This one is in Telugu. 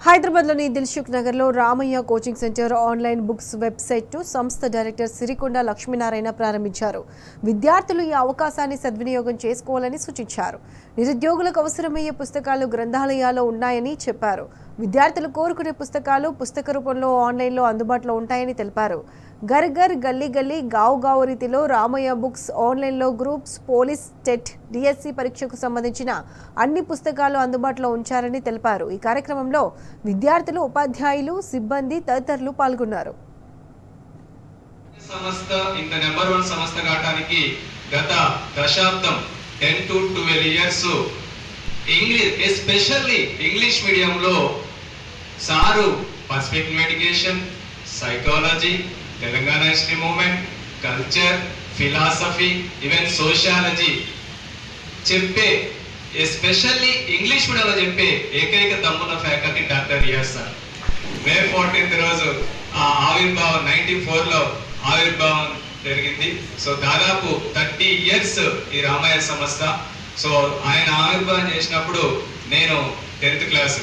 హైదరాబాద్లోని దిల్సుఖ్ నగర్లో Ramaiah coaching centre online books website సంస్థ డైరెక్టర్ సిరికొండ లక్ష్మీనారాయణ ప్రారంభించారు. విద్యార్థులు ఈ అవకాశాన్ని సద్వినియోగం చేసుకోవాలని సూచించారు. నిరుద్యోగులకు అవసరమయ్యే పుస్తకాలు గ్రంథాలయాల్లో ఉన్నాయని చెప్పారు. విద్యార్థులు కోరుకునే పుస్తకాలు పుస్తక రూపంలో ఆన్లైన్లో అందుబాటులో ఉంటాయని తెలిపారు. ఘర్ ఘర్ గల్లీ గల్లీ గావ్ గావ్ రీతిలో రామయ్య బుక్స్ ఆన్లైన్లో గ్రూప్స్, పోలీస్, టెట్, డిఎస్సి పరీక్షకు సంబంధించిన అన్ని పుస్తకాలు అందుబాటులో ఉంచారని తెలిపారు. ఈ కార్యక్రమంలో విద్యార్థులు, ఉపాధ్యాయులు, సిబ్బంది తదితరులు పాల్గొన్నారు. సంస్థ ఇంత నెంబర్ 1 సంస్థ కావడానికి గత దశాబ్దం 10 to 12 years English especially English మీడియంలో sir pacific medication, psychology, Telangana history movement, culture, philosophy, even sociology చెప్పే ఎస్పెషల్లీ ఇంగ్లీష్ మీడియంలో చెప్పే ఏకైక దమ్మున్న faculty doctor Riyaz sir. May 14th రోజు ఆవిర్భావం 94లో ఆవిర్భావం జరిగింది. సో దాదాపు 30 ఇయర్స్ ఈ రామయ్య సంస్థ. సో ఆయన ఆవిర్భావం చేసినప్పుడు నేను 10th క్లాస్